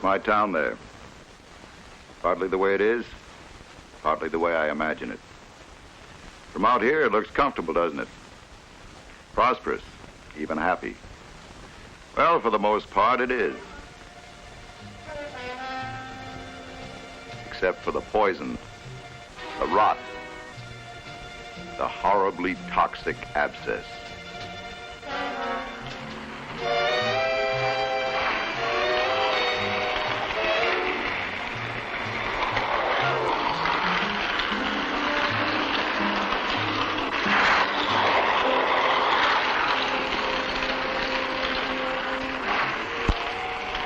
It's my town there. Partly the way it is, partly the way I imagine it. From out here, it looks comfortable, doesn't it? Prosperous, even happy. Well, for the most part, it is. Except for the poison, the rot, the horribly toxic abscess.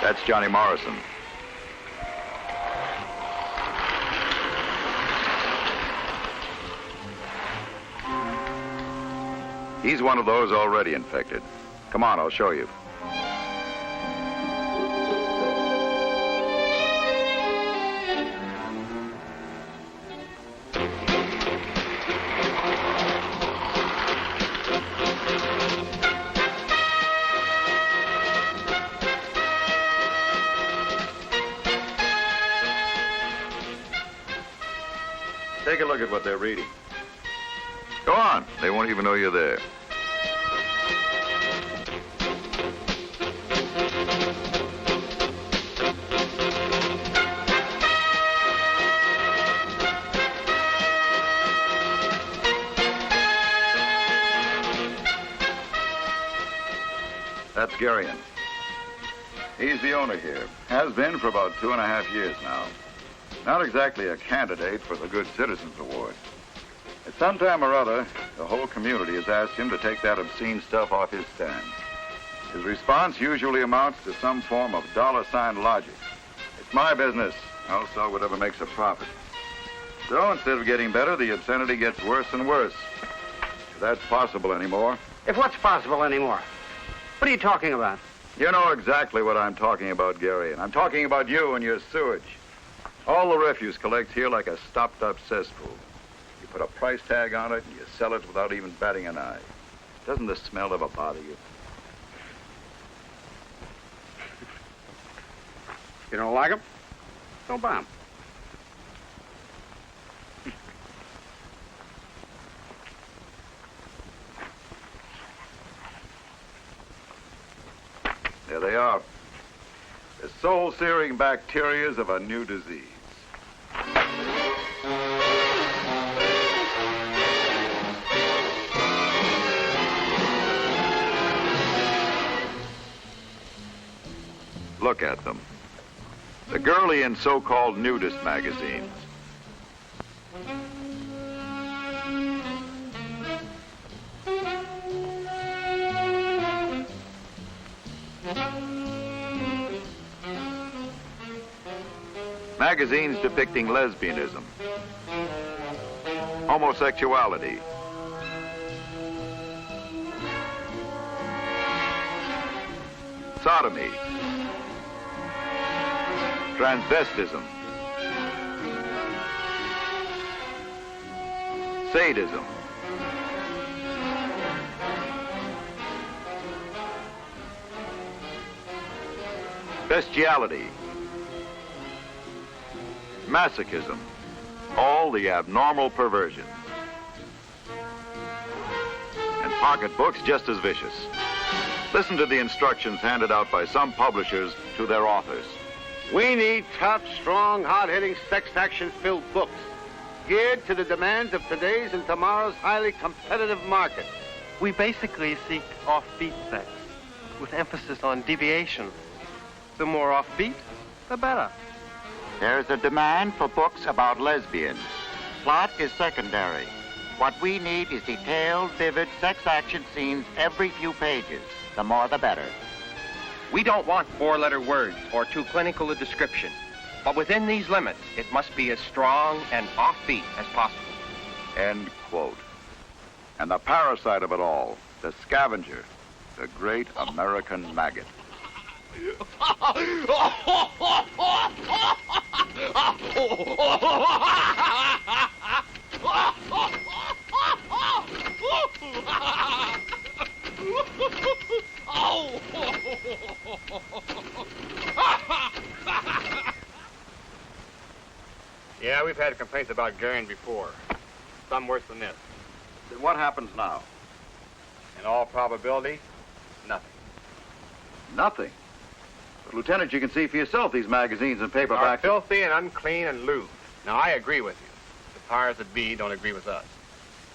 That's Johnny Morrison. He's one of those already infected. Come on, I'll show you. Take a look at what they're reading. Go on. They won't even know you're there. That's Garion. He's the owner here. Has been for about 2.5 years now. Not exactly a candidate for the Good Citizens Award. At some time or other, the whole community has asked him to take that obscene stuff off his stand. His response usually amounts to some form of dollar-sign logic. It's my business. I'll sell whatever makes a profit. So instead of getting better, the obscenity gets worse and worse. If that's possible anymore. If what's possible anymore? What are you talking about? You know exactly what I'm talking about, Gary, and I'm talking about you and your sewage. All the refuse collects here like a stopped-up cesspool. You put a price tag on it and you sell it without even batting an eye. Doesn't the smell ever bother you? You don't like them? Don't buy them. There they are. The soul-searing bacterias of a new disease. Look at them. The girly and so-called nudist magazines. Magazines depicting lesbianism, homosexuality, sodomy, transvestism, sadism, bestiality, masochism, all the abnormal perversions. And pocketbooks just as vicious. Listen to the instructions handed out by some publishers to their authors. We need tough, strong, hard-hitting, sex action-filled books geared to the demands of today's and tomorrow's highly competitive market. We basically seek offbeat sex with emphasis on deviation. The more offbeat, the better. There's a demand for books about lesbians. Plot is secondary. What we need is detailed, vivid sex action scenes every few pages. The more, the better. We don't want four-letter words or too clinical a description. But within these limits, it must be as strong and offbeat as possible. End quote. And the parasite of it all, the scavenger, the great American maggot. Yeah, we've had complaints about Garion before. Some worse than this. Then what happens now? In all probability, nothing. Nothing. But, Lieutenant, you can see for yourself these magazines and Are paperbacks. filthy and unclean and lewd. Now, I agree with you. The powers that be don't agree with us.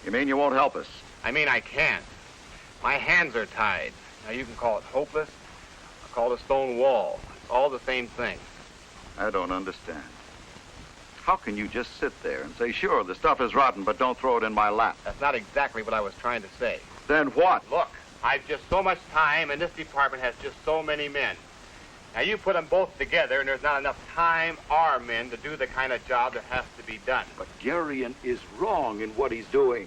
You mean you won't help us? I mean, I can't. My hands are tied. Now, you can call it hopeless or call it a stone wall. It's all the same thing. I don't understand. How can you just sit there and say, sure, the stuff is rotten, but don't throw it in my lap? That's not exactly what I was trying to say. Then what? Look, I've just so much time, and this department has just so many men. Now, you put them both together, and there's not enough time or men to do the kind of job that has to be done. But Garion is wrong in what he's doing.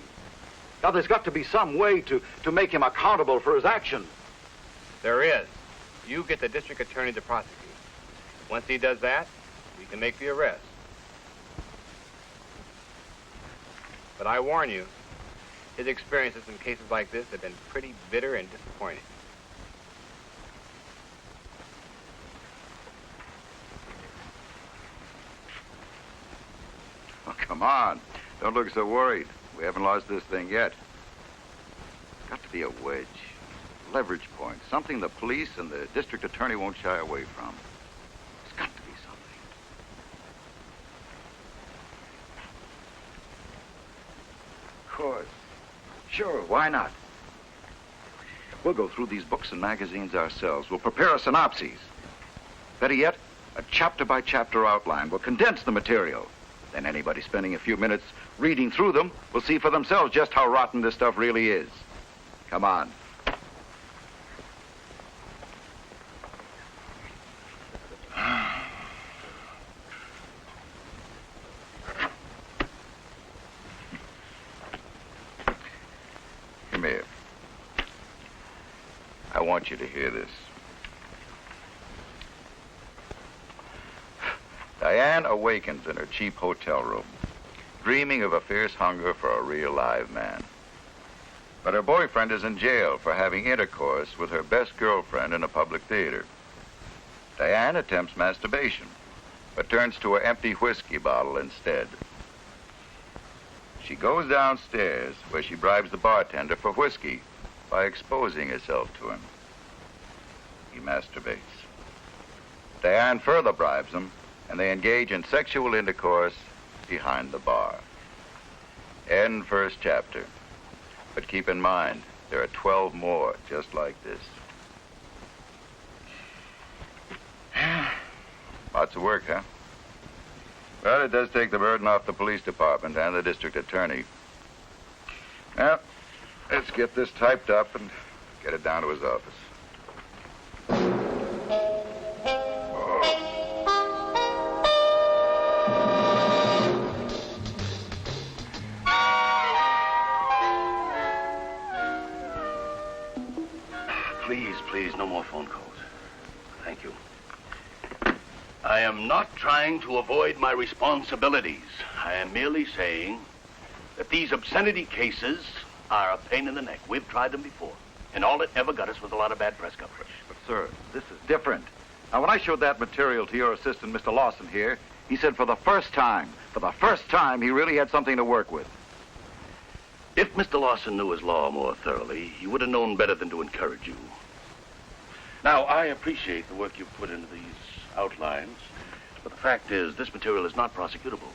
Now, there's got to be some way to make him accountable for his actions. There is. You get the district attorney to prosecute. Once he does that, we can make the arrest. But I warn you, his experiences in cases like this have been pretty bitter and disappointing. Oh, come on. Don't look so worried. We haven't lost this thing yet. It's got to be a wedge. Leverage point. Something the police and the district attorney won't shy away from. It's got to be something. Of course. Sure, why not? We'll go through these books and magazines ourselves. We'll prepare a synopsis. Better yet, a chapter-by-chapter outline. We'll condense the material. Then anybody spending a few minutes reading through them will see for themselves just how rotten this stuff really is. Come on. Come here. I want you to hear this. Diane awakens in her cheap hotel room, dreaming of a fierce hunger for a real live man. But her boyfriend is in jail for having intercourse with her best girlfriend in a public theater. Diane attempts masturbation, but turns to an empty whiskey bottle instead. She goes downstairs, where she bribes the bartender for whiskey by exposing herself to him. He masturbates. Diane further bribes him, and they engage in sexual intercourse behind the bar. End first chapter. But keep in mind, there are 12 more just like this. Lots of work, huh? Well, it does take the burden off the police department and the district attorney. Well, let's get this typed up and get it down to his office. Please, no more phone calls. Thank you. I am not trying to avoid my responsibilities. I am merely saying that these obscenity cases are a pain in the neck. We've tried them before, and all it ever got us was a lot of bad press coverage. But, sir, this is different. Now, when I showed that material to your assistant, Mr. Lawson here, he said for the first time, he really had something to work with. If Mr. Lawson knew his law more thoroughly, he would have known better than to encourage you. Now, I appreciate the work you've put into these outlines, but the fact is, this material is not prosecutable.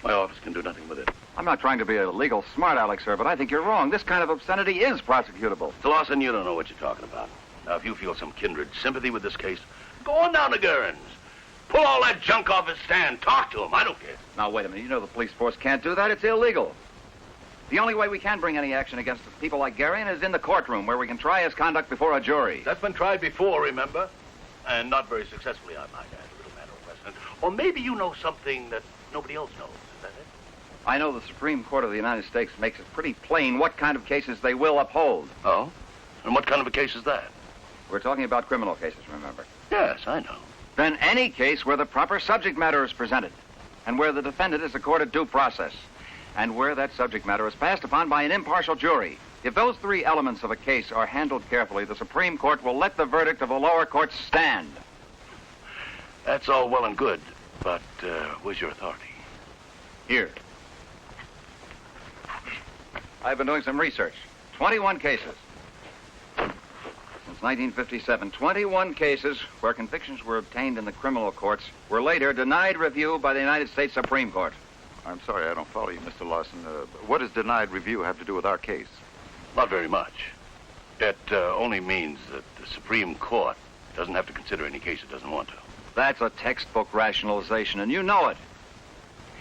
My office can do nothing with it. I'm not trying to be a legal smart aleck, sir, but I think you're wrong. This kind of obscenity is prosecutable. Mr. Lawson, you don't know what you're talking about. Now, if you feel some kindred sympathy with this case, go on down to Gurren's. Pull all that junk off his stand. Talk to him. I don't care. Now, wait a minute. You know the police force can't do that. It's illegal. The only way we can bring any action against people like Garion is in the courtroom, where we can try his conduct before a jury. That's been tried before, remember? And not very successfully, I might add, little matter of precedent. Or maybe you know something that nobody else knows. Is that it? I know the Supreme Court of the United States makes it pretty plain what kind of cases they will uphold. Oh? And what kind of a case is that? We're talking about criminal cases, remember? Yes, I know. Then any case where the proper subject matter is presented, and where the defendant is accorded due process, and where that subject matter is passed upon by an impartial jury. If those three elements of a case are handled carefully, the Supreme Court will let the verdict of the lower courts stand. That's all well and good. But where's your authority? Here. I've been doing some research. 21 cases. Since 1957, 21 cases where convictions were obtained in the criminal courts were later denied review by the United States Supreme Court. I'm sorry, I don't follow you, Mr. Lawson. What does denied review have to do with our case? Not very much. It only means that the Supreme Court doesn't have to consider any case it doesn't want to. That's a textbook rationalization, and you know it.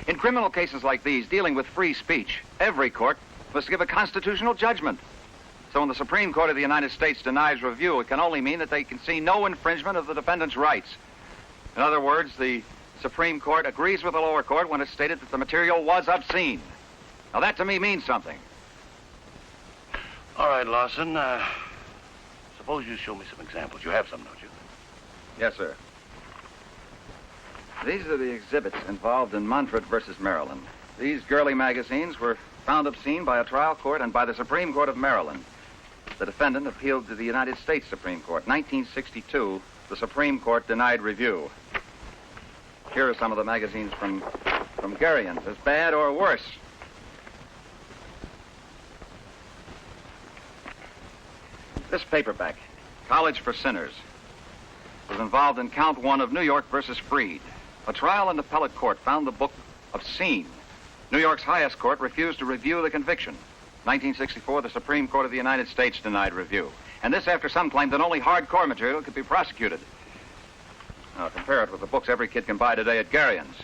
In criminal cases like these, dealing with free speech, every court must give a constitutional judgment. So when the Supreme Court of the United States denies review, it can only mean that they can see no infringement of the defendant's rights. In other words, the Supreme Court agrees with the lower court when it stated that the material was obscene. Now, that to me means something. All right, Lawson. Suppose you show me some examples. You have some, don't you? Yes, sir. These are the exhibits involved in Montford versus Maryland. These girly magazines were found obscene by a trial court and by the Supreme Court of Maryland. The defendant appealed to the United States Supreme Court. 1962, the Supreme Court denied review. Here are some of the magazines from Garians, as bad or worse. This paperback, College for Sinners, was involved in count 1 of New York versus Freed. A trial in appellate court found the book obscene. New York's highest court refused to review the conviction. 1964, the Supreme Court of the United States denied review. And this after some claimed that only hardcore material could be prosecuted. Now, compare it with the books every kid can buy today at Garian's.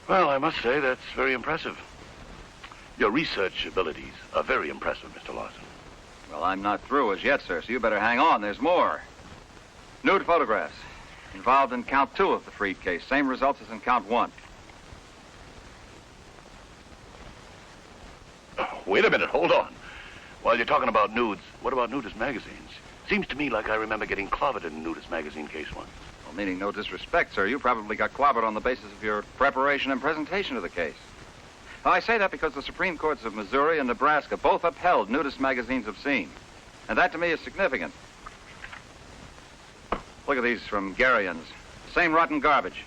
Well, I must say that's very impressive. Your research abilities are very impressive, Mr. Lawson. Well, I'm not through as yet, sir, so you better hang on. There's more. Nude photographs involved in count 2 of the Freed case. Same results as in count 1. Oh, wait a minute, hold on. While you're talking about nudes, what about nudist magazines? Seems to me like I remember getting clobbered in a nudist magazine case once. Well, meaning no disrespect, sir, you probably got clobbered on the basis of your preparation and presentation of the case. Now, I say that because the Supreme Courts of Missouri and Nebraska both upheld nudist magazines obscene. And that, to me, is significant. Look at these from Garian's. Same rotten garbage.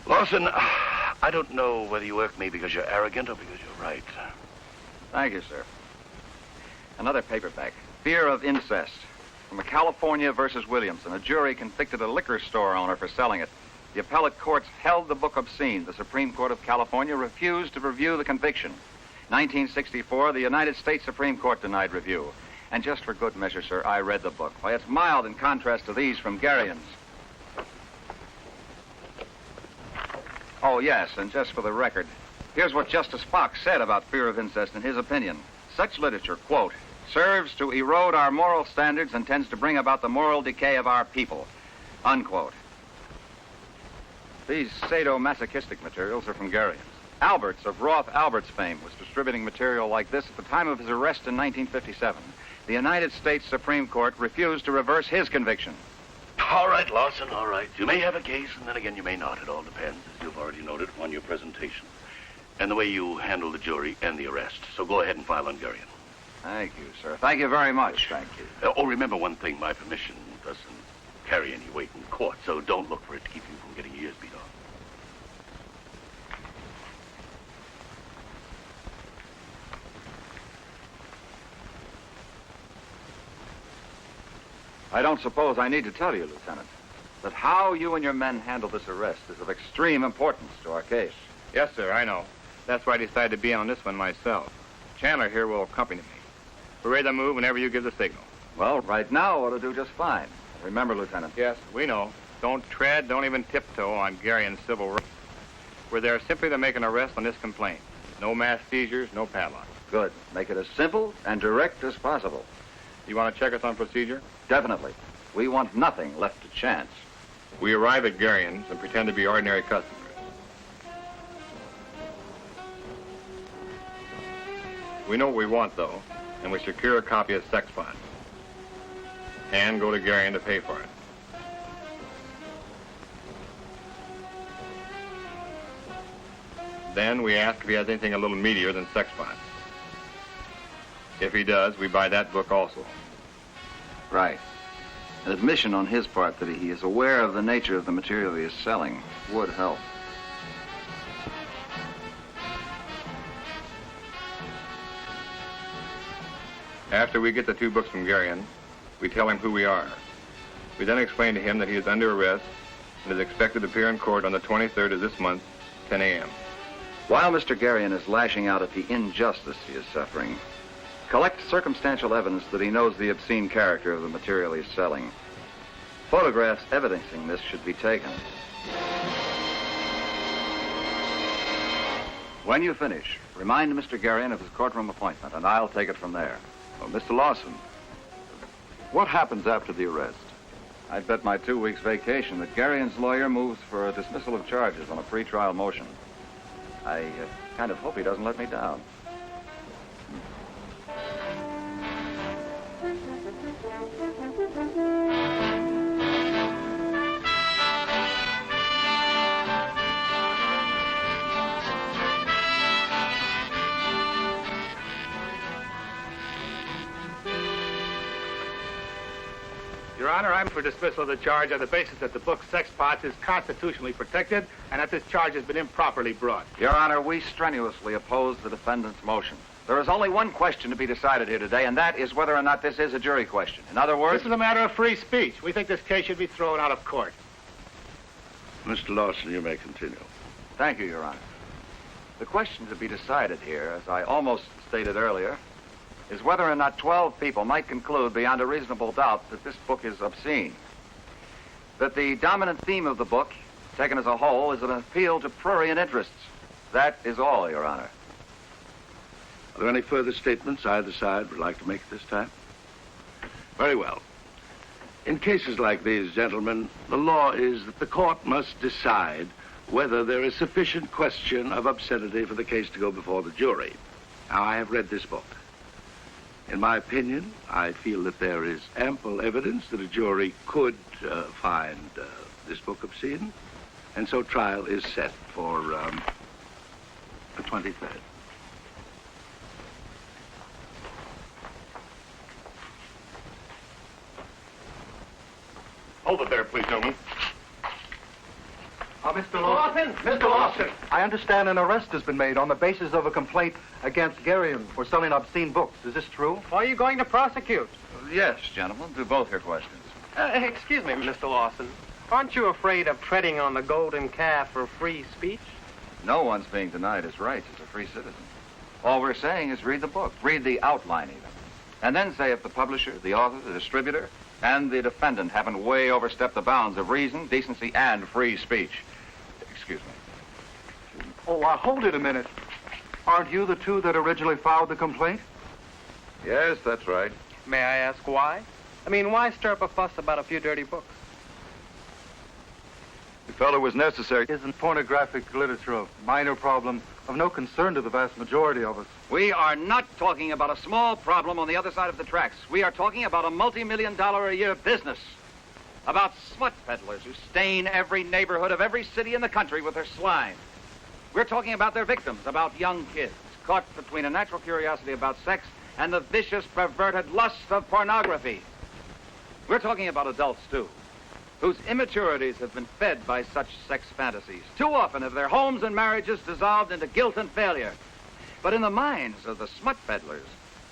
Lawson, I don't know whether you irk me because you're arrogant or because you're right. Thank you, sir. Another paperback, Fear of Incest, from a California versus Williamson. A jury convicted a liquor store owner for selling it. The appellate courts held the book obscene. The Supreme Court of California refused to review the conviction. 1964, the United States Supreme Court denied review. And just for good measure, sir, I read the book. Why, it's mild in contrast to these from Garian's. Oh, yes, and just for the record, here's what Justice Fox said about Fear of Incest in his opinion. Such literature, quote, serves to erode our moral standards and tends to bring about the moral decay of our people, unquote. These sadomasochistic materials are from Garian's. Alberts of Roth Alberts fame was distributing material like this at the time of his arrest in 1957. The United States Supreme Court refused to reverse his conviction. All right, Lawson, all right. You may have a case, and then again you may not. It all depends, as you've already noted, on your presentation and the way you handle the jury and the arrest. So go ahead and file on Garian. Thank you, sir. Thank you very much. Thank you. Oh, remember one thing. My permission doesn't carry any weight in court, so don't look for it to keep you from getting your ears beat off. I don't suppose I need to tell you, Lieutenant, that how you and your men handle this arrest is of extreme importance to our case. Yes, sir, I know. That's why I decided to be on this one myself. Chandler here will accompany me. We're ready to move whenever you give the signal. Well, right now ought to do just fine. Remember, Lieutenant. Yes, we know. Don't tread, don't even tiptoe on Garian's civil rights. We're there simply to make an arrest on this complaint. No mass seizures, no padlock. Good. Make it as simple and direct as possible. You want to check us on procedure? Definitely. We want nothing left to chance. We arrive at Garian's and pretend to be ordinary customers. We know what we want, though, and we secure a copy of Sex Files. And go to Garian to pay for it. Then we ask if he has anything a little meatier than sex spots. If he does, we buy that book also. Right. An admission on his part that he is aware of the nature of the material he is selling would help. After we get the 2 books from Garion, we tell him who we are. We then explain to him that he is under arrest and is expected to appear in court on the 23rd of this month, 10 a.m. While Mr. Garion is lashing out at the injustice he is suffering, collect circumstantial evidence that he knows the obscene character of the material he's selling. Photographs evidencing this should be taken. When you finish, remind Mr. Garion of his courtroom appointment, and I'll take it from there. Well, Mr. Lawson, what happens after the arrest? I'd bet my 2 weeks vacation that Garion's lawyer moves for a dismissal of charges on a pretrial motion. I kind of hope he doesn't let me down. Your Honor, I'm for dismissal of the charge on the basis that the book Sex Pots is constitutionally protected and that this charge has been improperly brought. Your Honor, we strenuously oppose the defendant's motion. There is only one question to be decided here today, and that is whether or not this is a jury question. In other words... This is a matter of free speech. We think this case should be thrown out of court. Mr. Lawson, you may continue. Thank you, Your Honor. The question to be decided here, as I almost stated earlier, is whether or not 12 people might conclude beyond a reasonable doubt that this book is obscene. That the dominant theme of the book, taken as a whole, is an appeal to prurient interests. That is all, Your Honor. Are there any further statements either side would like to make at this time? Very well. In cases like these, gentlemen, the law is that the court must decide whether there is sufficient question of obscenity for the case to go before the jury. Now, I have read this book. In my opinion, I feel that there is ample evidence that a jury could find this book obscene, and so trial is set for the 23rd. Hold it there, please, gentlemen. Mr. Lawson! Mr. Lawson! I understand an arrest has been made on the basis of a complaint against Garion for selling obscene books. Is this true? Are you going to prosecute? Yes, gentlemen, to both your questions. Excuse me, Mr. Lawson. Aren't you afraid of treading on the golden calf for free speech? No one's being denied his rights as a free citizen. All we're saying is read the book, read the outline even, and then say if the publisher, the author, the distributor, and the defendant haven't way overstepped the bounds of reason, decency, and free speech. Excuse me. Oh, hold it a minute. Aren't you the two that originally filed the complaint? Yes, that's right. May I ask why? I mean, why stir up a fuss about a few dirty books? We felt it was necessary. Isn't pornographic literature a minor problem of no concern to the vast majority of us? We are not talking about a small problem on the other side of the tracks. We are talking about a multi-million-dollar-a-year business. About smut peddlers who stain every neighborhood of every city in the country with their slime. We're talking about their victims, about young kids caught between a natural curiosity about sex and the vicious, perverted lust of pornography. We're talking about adults, too, whose immaturities have been fed by such sex fantasies. Too often have their homes and marriages dissolved into guilt and failure. But in the minds of the smut peddlers,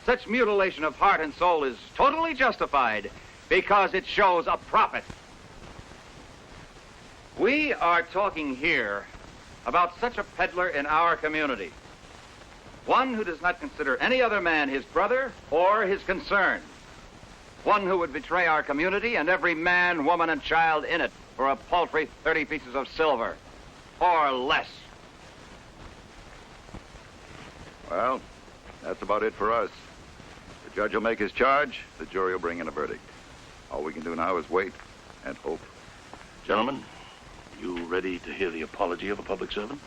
such mutilation of heart and soul is totally justified because it shows a profit. We are talking here about such a peddler in our community. One who does not consider any other man his brother or his concern. One who would betray our community and every man, woman, and child in it for a paltry 30 pieces of silver or less. Well, that's about it for us. The judge will make his charge. The jury will bring in a verdict. All we can do now is wait and hope. Gentlemen, you ready to hear the apology of a public servant?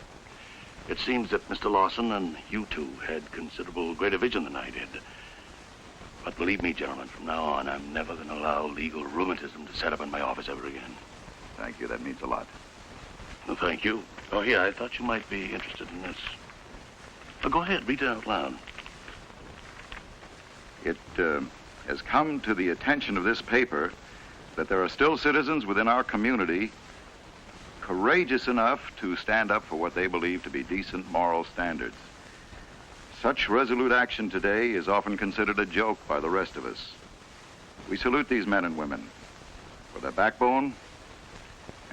It seems that Mr. Lawson and you two had considerable greater vision than I did. But believe me, gentlemen, from now on, I'm never going to allow legal rheumatism to set up in my office ever again. Thank you. That means a lot. Well, thank you. Oh, yeah, I thought you might be interested in this. Oh, go ahead, read it out loud. It has come to the attention of this paper that there are still citizens within our community courageous enough to stand up for what they believe to be decent moral standards. Such resolute action today is often considered a joke by the rest of us. We salute these men and women for their backbone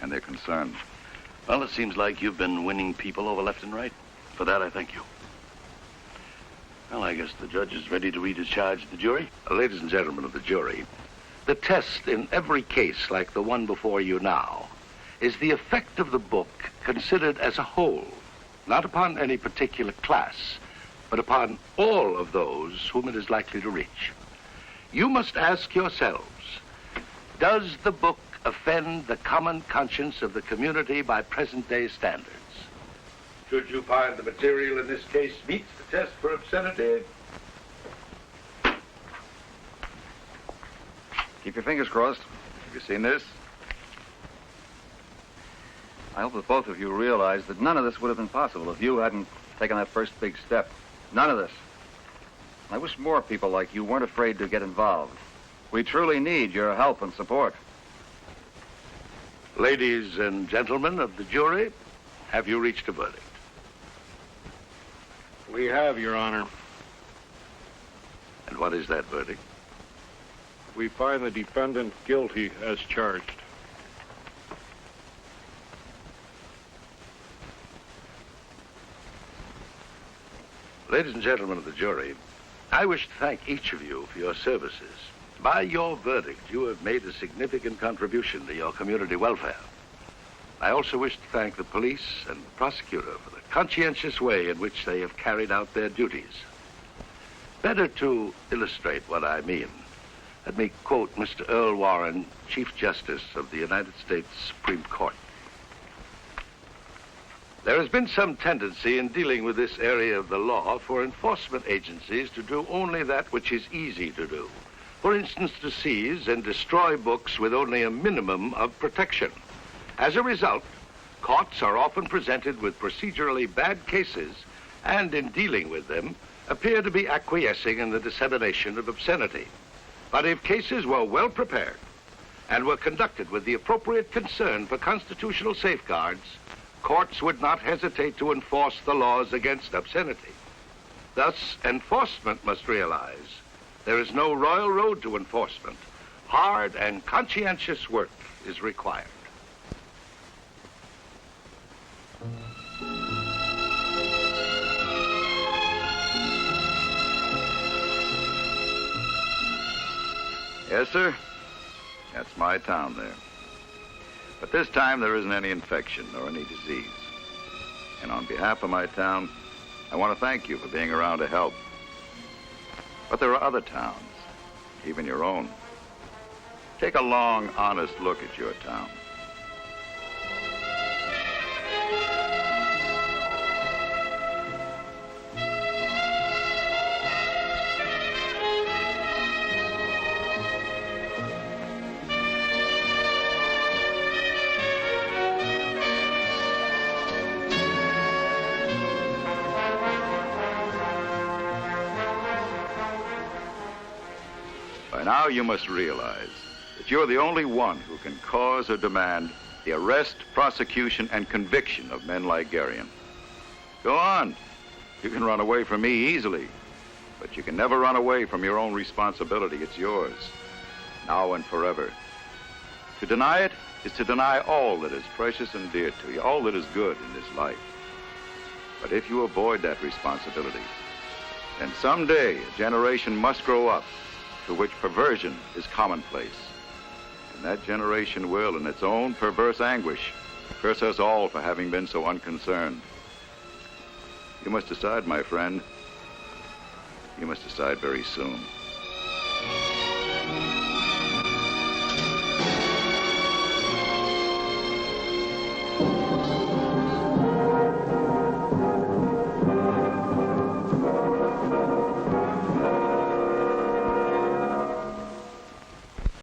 and their concern. Well, it seems like you've been winning people over left and right. For that, I thank you. Well, I guess the judge is ready to read his charge to the jury. Ladies and gentlemen of the jury, the test in every case like the one before you now is the effect of the book considered as a whole, not upon any particular class, but upon all of those whom it is likely to reach. You must ask yourselves, does the book offend the common conscience of the community by present-day standards? Should you find the material in this case meets the test for obscenity, Keep your fingers crossed. Have you seen this? I hope that both of you realize that none of this would have been possible if you hadn't taken that first big step. None of this. I wish more people like you weren't afraid to get involved. We truly need your help and support. ladies and gentlemen of the jury, have you reached a verdict? We have, Your Honor. And what is that verdict? We find the defendant guilty as charged. Ladies and gentlemen of the jury, I wish to thank each of you for your services. By your verdict, you have made a significant contribution to your community welfare. I also wish to thank the police and the prosecutor for the conscientious way in which they have carried out their duties. Better to illustrate what I mean, let me quote Mr. Earl Warren, Chief Justice of the United States Supreme Court. There has been some tendency in dealing with this area of the law for enforcement agencies to do only that which is easy to do. For instance, to seize and destroy books with only a minimum of protection. As a result, courts are often presented with procedurally bad cases and, in dealing with them, appear to be acquiescing in the dissemination of obscenity. But if cases were well prepared and were conducted with the appropriate concern for constitutional safeguards, courts would not hesitate to enforce the laws against obscenity. Thus, enforcement must realize there is no royal road to enforcement. Hard and conscientious work is required. Yes, sir. That's my town there. But this time there isn't any infection or any disease. And on behalf of my town, I want to thank you for being around to help. But there are other towns, even your own. Take a long, honest look at your town. By now, you must realize that you're the only one who can cause or demand the arrest, prosecution, and conviction of men like Garion. Go on. You can run away from me easily, but you can never run away from your own responsibility. It's yours, now and forever. To deny it is to deny all that is precious and dear to you, all that is good in this life. But if you avoid that responsibility, then someday a generation must grow up to which perversion is commonplace. And that generation will, in its own perverse anguish, curse us all for having been so unconcerned. You must decide, my friend. You must decide very soon.